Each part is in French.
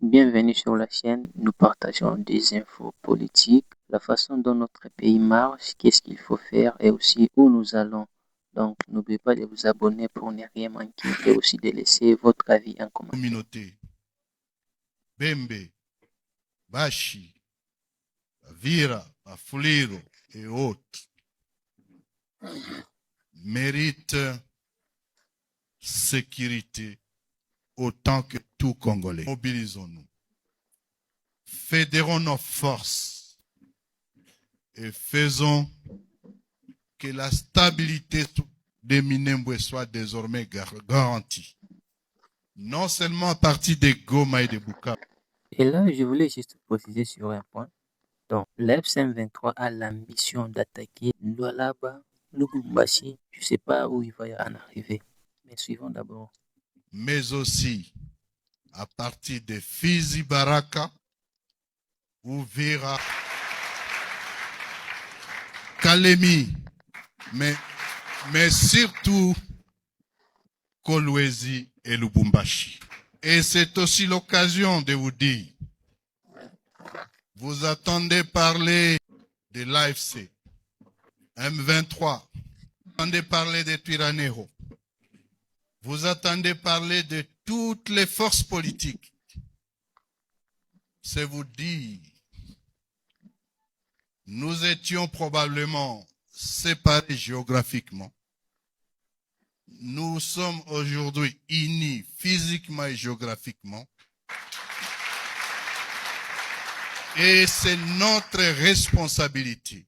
Bienvenue sur la chaîne. Nous partageons des infos politiques, la façon dont notre pays marche, qu'est-ce qu'il faut faire et aussi où nous allons. Donc, n'oubliez pas de vous abonner pour ne rien manquer et aussi de laisser votre avis en commentaire. Communauté, Bembe, Bashi, Vira, Afuliro et autres méritent sécurité autant que tout Congolais. Mobilisons-nous. Fédérons nos forces et faisons que la stabilité des Minembwe soit désormais garantie. Non seulement à partir de Goma et de Bukavu. Et là, je voulais juste préciser sur un point. Donc, l'F-123 a l'ambition d'attaquer Lualaba, Lubumbashi. Je ne sais pas où il va en arriver. Mais suivons d'abord. Mais aussi à partir de Fizi Baraka, Uvira, Kalemi, mais surtout Kolwezi et Lubumbashi. Et c'est aussi l'occasion de vous dire, vous attendez parler de l'AFC, M23, vous attendez parler de Twiraneho, vous attendez parler de toutes les forces politiques. C'est vous dire, nous étions probablement séparés géographiquement. Nous sommes aujourd'hui unis physiquement et géographiquement. Et c'est notre responsabilité,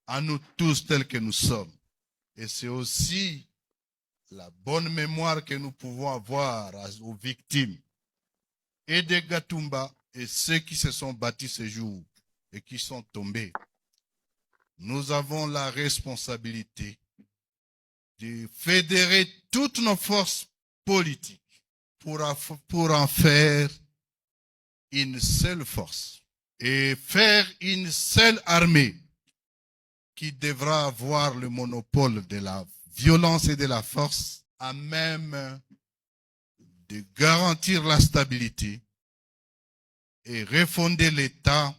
à nous tous tels que nous sommes. Et c'est aussi la bonne mémoire que nous pouvons avoir aux victimes et de Gatumba et ceux qui se sont battus ce jour et qui sont tombés. Nous avons la responsabilité de fédérer toutes nos forces politiques pour en faire une seule force et faire une seule armée qui devra avoir le monopole de la violence et de la force à même de garantir la stabilité et refonder l'État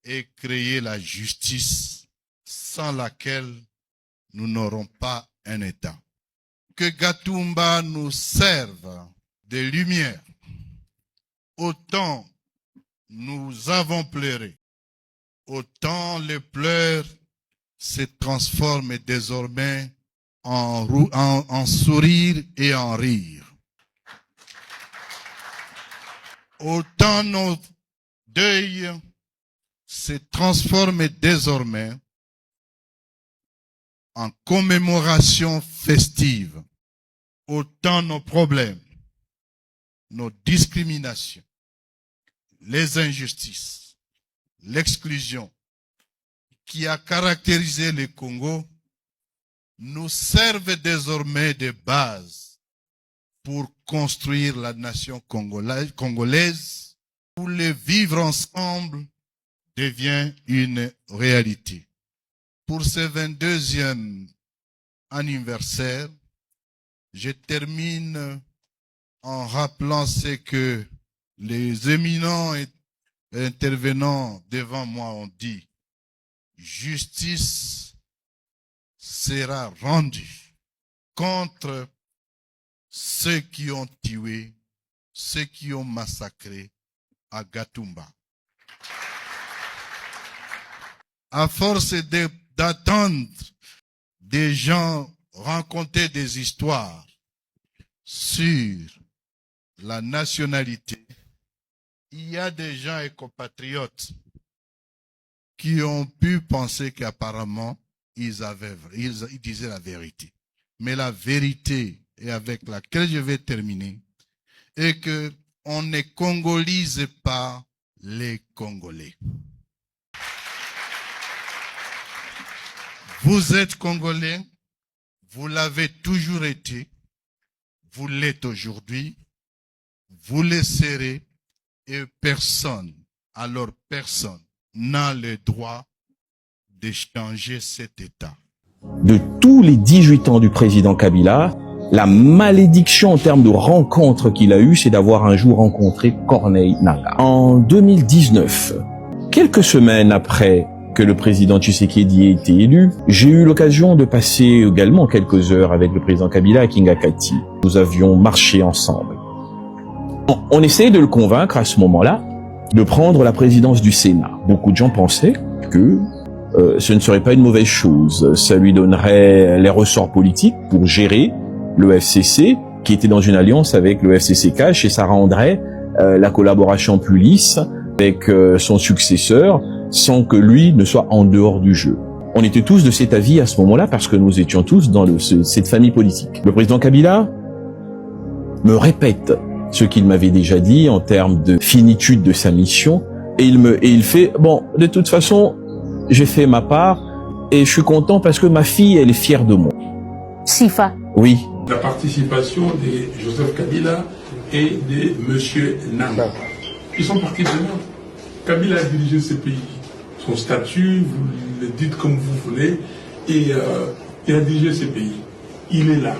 et créer la justice sans laquelle nous n'aurons pas un État. Que Gatumba nous serve de lumière. Autant nous avons pleuré, autant les pleurs se transforment désormais en sourire et en rire. Autant nos deuils se transforment désormais en commémoration festive. Autant nos problèmes, nos discriminations, les injustices, l'exclusion qui a caractérisé le Congo nous servent désormais de base pour construire la nation congolaise où le vivre ensemble devient une réalité. Pour ce 22e anniversaire, je termine en rappelant ce que les éminents intervenants devant moi ont dit. Justice sera rendue contre ceux qui ont tué, ceux qui ont massacré à Gatumba. À force d'attendre des gens raconter des histoires sur la nationalité, il y a des gens et compatriotes qui ont pu penser qu'apparemment ils disaient la vérité. Mais la vérité, et avec laquelle je vais terminer, est que on ne congolise pas les Congolais. Vous êtes Congolais, vous l'avez toujours été, vous l'êtes aujourd'hui, vous le serez, et personne, alors personne, n'a le droit de changer cet État. De tous les 18 ans du président Kabila, La malédiction en termes de rencontre qu'il a eue, c'est d'avoir un jour rencontré Corneille Nangaa. En 2019, quelques semaines après que le président Tshisekedi ait été élu, j'ai eu l'occasion de passer également quelques heures avec le président Kabila à Kingakati. Nous avions marché ensemble. On essayait de le convaincre à ce moment-là de prendre la présidence du Sénat. Beaucoup de gens pensaient que ce ne serait pas une mauvaise chose. Ça lui donnerait les ressorts politiques pour gérer le FCC, qui était dans une alliance avec le FCC Cash, et ça rendrait la collaboration plus lisse avec son successeur, sans que lui ne soit en dehors du jeu. On était tous de cet avis à ce moment-là, parce que nous étions tous dans cette famille politique. Le président Kabila me répète ce qu'il m'avait déjà dit en termes de finitude de sa mission, et il fait, bon, de toute façon, j'ai fait ma part, et je suis content parce que ma fille, elle est fière de moi. Sifa. Oui. La participation de Joseph Kabila et de M. Nangaa. Ils sont partis de là. Kabila a dirigé ce pays. Son statut, vous le dites comme vous voulez, et il a dirigé ce pays. Il est là.